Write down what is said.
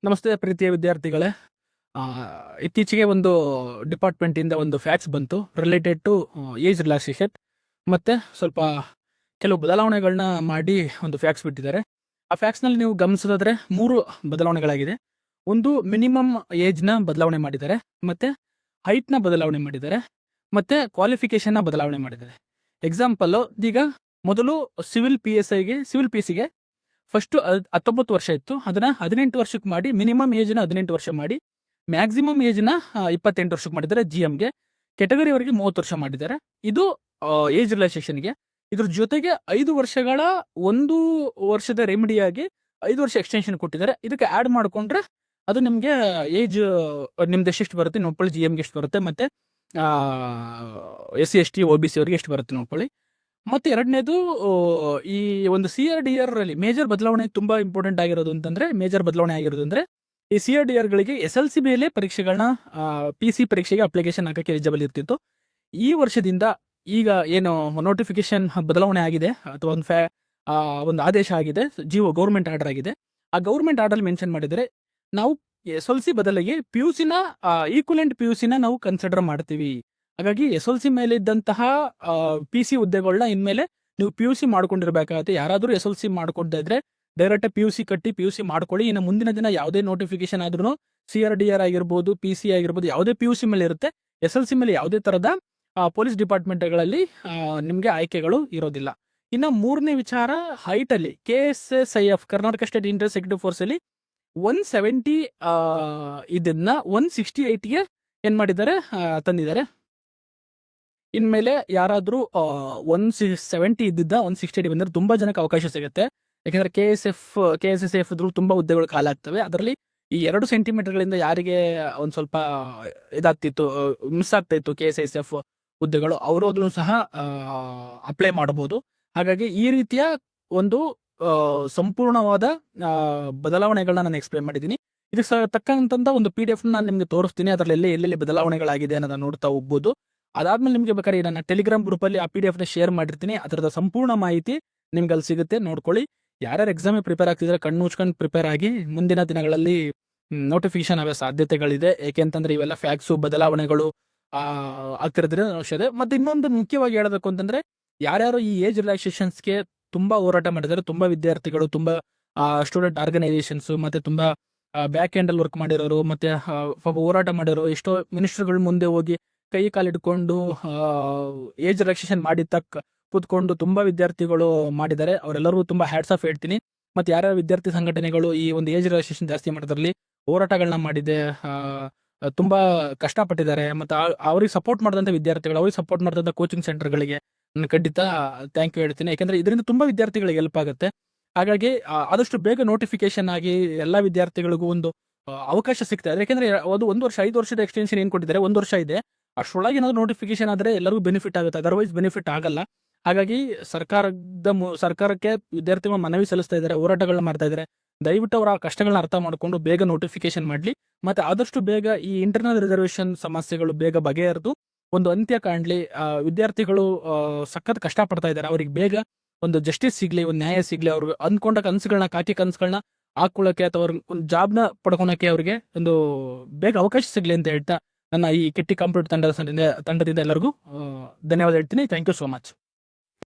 ನಮಸ್ತೆ ಪ್ರೀತಿಯ ವಿದ್ಯಾರ್ಥಿಗಳೇ. ಆ, ಇತ್ತೀಚೆಗೆ ಒಂದು ಡಿಪಾರ್ಟ್ಮೆಂಟಿಂದ ಒಂದು ಫ್ಯಾಕ್ಸ್ ಬಂತು ರಿಲೇಟೆಡ್ ಟು ಏಜ್ ರಿಲ್ಯಾಕ್ಸೇಷನ್. ಮತ್ತೆ ಸ್ವಲ್ಪ ಕೆಲವು ಬದಲಾವಣೆಗಳನ್ನ ಮಾಡಿ ಒಂದು ಫ್ಯಾಕ್ಸ್ ಬಿಟ್ಟಿದ್ದಾರೆ. ಆ ಫ್ಯಾಕ್ಸ್ನಲ್ಲಿ ನೀವು ಗಮನಿಸೋದಾದ್ರೆ 3 ಬದಲಾವಣೆಗಳಾಗಿದೆ. ಒಂದು ಮಿನಿಮಮ್ ಏಜ್ನ ಬದಲಾವಣೆ ಮಾಡಿದ್ದಾರೆ, ಮತ್ತೆ ಹೈಟ್ನ ಬದಲಾವಣೆ ಮಾಡಿದ್ದಾರೆ, ಮತ್ತೆ ಕ್ವಾಲಿಫಿಕೇಶನ್ನ ಬದಲಾವಣೆ ಮಾಡಿದ್ದಾರೆ. ಎಕ್ಸಾಂಪಲ್, ಈಗ ಮೊದಲು ಸಿವಿಲ್ ಪಿ ಗೆ ಫಸ್ಟ್ 19 ವರ್ಷ ಇತ್ತು, ಅದನ್ನ 18 ವರ್ಷಕ್ಕೆ ಮಾಡಿ ಮಿನಿಮಮ್ ಏಜ್ನ 18 ವರ್ಷ ಮಾಡಿ ಮ್ಯಾಕ್ಸಿಮಮ್ ಏಜ್ನ 28 ವರ್ಷಕ್ಕೆ ಮಾಡಿದ್ದಾರೆ. GMಗೆ ಕೆಟಗರಿ ಅವರಿಗೆ 30 ವರ್ಷ ಮಾಡಿದ್ದಾರೆ. ಇದು ಏಜ್ ರಿಲ್ಯಾಕ್ಸೇಷನ್ಗೆ. ಇದ್ರ ಜೊತೆಗೆ 5 ವರ್ಷಗಳ 1 ವರ್ಷದ ರೆಮಿಡಿಯಾಗಿ 5 ವರ್ಷ ಎಕ್ಸ್ಟೆನ್ಷನ್ ಕೊಟ್ಟಿದ್ದಾರೆ. ಇದಕ್ಕೆ ಆ್ಯಡ್ ಮಾಡಿಕೊಂಡ್ರೆ ಅದು ನಿಮಗೆ ಏಜ್ ನಿಮ್ದು ಎಷ್ಟು ಬರುತ್ತೆ ನೋಡ್ಕೊಳ್ಳಿ. GMಗೆ ಎಷ್ಟು ಬರುತ್ತೆ, ಮತ್ತೆ SC ST OBC ಅವರಿಗೆ ಎಷ್ಟು ಬರುತ್ತೆ ನೋಡ್ಕೊಳ್ಳಿ. ಮತ್ತೆ ಎರಡನೇದು, ಈ ಒಂದು CRDR ಅಲ್ಲಿ ಮೇಜರ್ ಬದಲಾವಣೆ ತುಂಬಾ ಇಂಪಾರ್ಟೆಂಟ್ ಆಗಿರೋದು ಅಂತಂದ್ರೆ, ಮೇಜರ್ ಬದಲಾವಣೆ ಆಗಿರೋದು ಅಂದ್ರೆ ಈ CRDR ಗಳಿಗೆ SLC ಮೇಲೆ ಪರೀಕ್ಷೆಗಳನ್ನ PC ಪರೀಕ್ಷೆಗೆ ಅಪ್ಲಿಕೇಶನ್ ಹಾಕಕ್ಕೆ ಎಲಿಜಿಬಲ್ ಇರ್ತಿತ್ತು. ಈ ವರ್ಷದಿಂದ ಈಗ ಏನು ನೋಟಿಫಿಕೇಶನ್ ಬದಲಾವಣೆ ಆಗಿದೆ ಅಥವಾ ಒಂದು ಆದೇಶ ಆಗಿದೆ, ಗೌರ್ಮೆಂಟ್ ಆರ್ಡರ್ ಆಗಿದೆ. ಆ ಗೌರ್ಮೆಂಟ್ ಆರ್ಡರ್ ಮೆನ್ಷನ್ ಮಾಡಿದರೆ ನಾವು SLC ಬದಲಿಗೆ PUC ನ ಈಕ್ವಲೆಂಟ್ PUC ನ ನಾವು ಕನ್ಸಿಡರ್ ಮಾಡ್ತೀವಿ. ಹಾಗಾಗಿ SLC ಮೇಲೆ ಇದ್ದಂತಹ PC ಹುದ್ದೆಗಳನ್ನ ಇನ್ಮೇಲೆ ನೀವು PUC ಮಾಡ್ಕೊಂಡಿರ್ಬೇಕಾಗತ್ತೆ. ಯಾರಾದರೂ SLC ಮಾಡ್ಕೊಡ್ತಾ ಇದ್ರೆ ಡೈರೆಕ್ಟ್ PUC ಕಟ್ಟಿ PUC ಮಾಡ್ಕೊಳ್ಳಿ. ಇನ್ನು ಮುಂದಿನ ದಿನ ಯಾವುದೇ ನೋಟಿಫಿಕೇಶನ್ ಆದ್ರೂ CRDR ಆಗಿರ್ಬೋದು, PC ಆಗಿರ್ಬೋದು, ಯಾವುದೇ PUC ಮೇಲೆ ಇರುತ್ತೆ. SLC ಮೇಲೆ ಯಾವುದೇ ತರದ ಪೊಲೀಸ್ ಡಿಪಾರ್ಟ್ಮೆಂಟ್ಗಳಲ್ಲಿ ನಿಮಗೆ ಆಯ್ಕೆಗಳು ಇರೋದಿಲ್ಲ. ಇನ್ನು ಮೂರನೇ ವಿಚಾರ, ಹೈಟ್ ಅಲ್ಲಿ KSSIF Karnataka state inter security force ಅಲ್ಲಿ 170 ಇದನ್ನ 168ಗೆ ಏನ್ ಮಾಡಿದ್ದಾರೆ, ತಂದಿದ್ದಾರೆ. ಇನ್ಮೇಲೆ ಯಾರಾದ್ರೂ 170 ಇದ್ದಿದ್ದ 168 ಬಂದ್ರೆ ತುಂಬಾ ಜನಕ್ಕೆ ಅವಕಾಶ ಸಿಗುತ್ತೆ. ಯಾಕಂದ್ರೆ KSSF ತುಂಬಾ ಹುದ್ದೆಗಳು ಖಾಲಿ ಆಗ್ತವೆ. ಅದರಲ್ಲಿ ಈ 2 ಸೆಂಟಿಮೀಟರ್ಗಳಿಂದ ಯಾರಿಗೆ ಒಂದ್ ಸ್ವಲ್ಪ ಇದಾಗ್ತಿತ್ತು, ಮಿಸ್ ಆಗ್ತಾ ಇತ್ತು KSSF ಹುದ್ದೆಗಳು, ಅವರು ಅದನ್ನು ಸಹ ಅಪ್ಲೈ ಮಾಡಬಹುದು. ಹಾಗಾಗಿ ಈ ರೀತಿಯ ಒಂದು ಸಂಪೂರ್ಣವಾದ ಬದಲಾವಣೆಗಳನ್ನ ನಾನು ಎಕ್ಸ್ಪ್ಲೇನ್ ಮಾಡಿದ್ದೀನಿ. ಇದಕ್ಕೆ ತಕ್ಕಂತ ಒಂದು PDF ನಾನು ನಿಮ್ಗೆ ತೋರಿಸ್ತೀನಿ. ಅದರಲ್ಲಿ ಎಲ್ಲೆಲ್ಲಿ ಬದಲಾವಣೆಗಳಾಗಿದೆ ಅನ್ನೋದನ್ನ ನೋಡ್ತಾ ಹೋಗ್ಬೋದು. ಅದಾದ್ಮೇಲೆ ನಿಮ್ಗೆ ಬೇಕಾದ್ರೆ ನನ್ನ ಟೆಲಿಗ್ರಾಮ್ ಗ್ರೂಪ್ ಅಲ್ಲಿ ಆ PDF ನ ಶೇರ್ ಮಾಡಿರ್ತೀನಿ. ಅದರದ ಸಂಪೂರ್ಣ ಮಾಹಿತಿ ನಿಮ್ಗೆ ಅಲ್ಲಿ ಸಿಗುತ್ತೆ, ನೋಡ್ಕೊಳ್ಳಿ. ಯಾರ್ಯಾರು ಎಕ್ಸಾಮ್ ಪ್ರಿಪೇರ್ ಆಗ್ತಿದ್ರೆ ಕಣ್ಣು ಮುಚ್ಕೊಂಡು ಪ್ರಿಪೇರ್ ಆಗಿ. ಮುಂದಿನ ದಿನಗಳಲ್ಲಿ ನೋಟಿಫಿಕೇಶನ್ ಆಗೋ ಸಾಧ್ಯತೆಗಳಿದೆ. ಏಕೆಂತಂದ್ರೆ ಇವೆಲ್ಲ ಫ್ಯಾಕ್ಸು ಬದಲಾವಣೆಗಳು ಆಗ್ತಿರೋದ್ರ ಔಷಧ. ಮತ್ತೆ ಇನ್ನೊಂದು ಮುಖ್ಯವಾಗಿ ಹೇಳಬೇಕು ಅಂತಂದ್ರೆ, ಯಾರ್ಯಾರು ಈ ಏಜ್ ರಿಲ್ಯಾಕ್ಸೇಷನ್ಸ್ಗೆ ತುಂಬಾ ಹೋರಾಟ ಮಾಡಿದ್ದಾರೆ, ತುಂಬಾ ವಿದ್ಯಾರ್ಥಿಗಳು, ತುಂಬಾ ಸ್ಟೂಡೆಂಟ್ ಆರ್ಗನೈಸೇಷನ್ಸ್, ಮತ್ತೆ ತುಂಬಾ ಬ್ಯಾಕ್ ಎಂಡ್ ಅಲ್ಲಿ ವರ್ಕ್ ಮಾಡಿರೋರು, ಮತ್ತೆ ಹೋರಾಟ ಮಾಡಿರೋ ಎಷ್ಟೋ ಮಿನಿಸ್ಟರ್ಗಳ ಮುಂದೆ ಹೋಗಿ ಕೈ ಕಾಲಿಡ್ಕೊಂಡು ಏಜ್ ರಿಲ್ಯಾಕ್ಸೇಷನ್ ಮಾಡಿ ಕೂತ್ಕೊಂಡು ತುಂಬಾ ವಿದ್ಯಾರ್ಥಿಗಳು ಮಾಡಿದ್ದಾರೆ. ಅವರೆಲ್ಲರಿಗೂ ತುಂಬಾ ಹ್ಯಾಟ್ಸ್ ಆಫ್ ಹೇಳ್ತೀನಿ. ಮತ್ತೆ ಯಾರ್ಯಾರ ವಿದ್ಯಾರ್ಥಿ ಸಂಘಟನೆಗಳು ಈ ಒಂದು ಏಜ್ ರಿಲ್ಯಾಕ್ಸೇಷನ್ ಜಾಸ್ತಿ ಮಾಡೋದ್ರಲ್ಲಿ ಹೋರಾಟಗಳನ್ನ ಮಾಡಿದೆ, ತುಂಬಾ ಕಷ್ಟಪಟ್ಟಿದ್ದಾರೆ. ಮತ್ತೆ ಅವ್ರಿಗೆ ಸಪೋರ್ಟ್ ಮಾಡಿದಂಥ ವಿದ್ಯಾರ್ಥಿಗಳು, ಅವ್ರಿಗೆ ಸಪೋರ್ಟ್ ಮಾಡಿದಂಥ ಕೋಚಿಂಗ್ ಸೆಂಟರ್ಗಳಿಗೆ ನಾನು ಖಂಡಿತ ಥ್ಯಾಂಕ್ ಯು ಹೇಳ್ತೀನಿ. ಯಾಕಂದ್ರೆ ಇದರಿಂದ ತುಂಬಾ ವಿದ್ಯಾರ್ಥಿಗಳಿಗೆ ಹೆಲ್ಪ್ ಆಗುತ್ತೆ. ಹಾಗಾಗಿ ಆದಷ್ಟು ಬೇಗ ನೋಟಿಫಿಕೇಶನ್ ಆಗಿ ಎಲ್ಲಾ ವಿದ್ಯಾರ್ಥಿಗಳಿಗೂ ಒಂದು ಅವಕಾಶ ಸಿಗ್ತಾ ಇದೆ. ಯಾಕಂದ್ರೆ ಅದು 1 ವರ್ಷ 5 ವರ್ಷದ ಎಕ್ಸ್ಟೆನ್ಷನ್ ಏನ್ ಕೊಟ್ಟಿದ್ದಾರೆ, 1 ವರ್ಷ ಇದೆ. ಅಷ್ಟರೊಳಗೆ ಏನಾದ್ರು ನೋಟಿಫಿಕೇಶನ್ ಆದ್ರೆ ಎಲ್ಲರಿಗೂ ಬೆನಿಫಿಟ್ ಆಗುತ್ತೆ, ಅದರ್ವೈಸ್ ಬೆನಿಫಿಟ್ ಆಗಲ್ಲ. ಹಾಗಾಗಿ ಸರ್ಕಾರಕ್ಕೆ ವಿದ್ಯಾರ್ಥಿಗಳು ಮನವಿ ಸಲ್ಲಿಸ್ತಾ ಇದ್ದಾರೆ, ಹೋರಾಟಗಳನ್ನ ಮಾಡ್ತಾ ಇದ್ದಾರೆ. ದಯವಿಟ್ಟು ಅವರ ಕಷ್ಟಗಳನ್ನ ಅರ್ಥ ಮಾಡ್ಕೊಂಡು ಬೇಗ ನೋಟಿಫಿಕೇಶನ್ ಮಾಡ್ಲಿ. ಮತ್ತೆ ಆದಷ್ಟು ಬೇಗ ಈ ಇಂಟರ್ನಲ್ ರಿಸರ್ವೇಶನ್ ಸಮಸ್ಯೆಗಳು ಬೇಗ ಬಗೆಹರಿದು ಒಂದು ಅಂತ್ಯ ಕಾಣ್ಲಿ. ವಿದ್ಯಾರ್ಥಿಗಳು ಸಖತ್ ಕಷ್ಟ ಪಡ್ತಾ ಇದ್ದಾರೆ, ಅವ್ರಿಗೆ ಬೇಗ ಒಂದು ಜಸ್ಟಿಸ್ ಸಿಗ್ಲಿ, ಒಂದು ನ್ಯಾಯ ಸಿಗ್ಲಿ. ಅವ್ರಿಗೆ ಅಂದ್ಕೊಂಡ ಕನಸುಗಳನ್ನ, ಕನಸುಗಳನ್ನ ಹಾಕೊಳ್ಳಕ್ಕೆ ಅಥವಾ ಒಂದು ಜಾಬ್ನ ಪಡ್ಕೊಳಕ್ಕೆ ಅವ್ರಿಗೆ ಒಂದು ಬೇಗ ಅವಕಾಶ ಸಿಗ್ಲಿ ಅಂತ ಹೇಳ್ತಾ ನನ್ನ ಈ ಕೆಟ್ಟಿ ಕಂಪ್ಯೂಟರ್ ತಂಡದಿಂದ ಎಲ್ಲರಿಗೂ ಧನ್ಯವಾದ ಹೇಳ್ತೀನಿ. Thank you so much.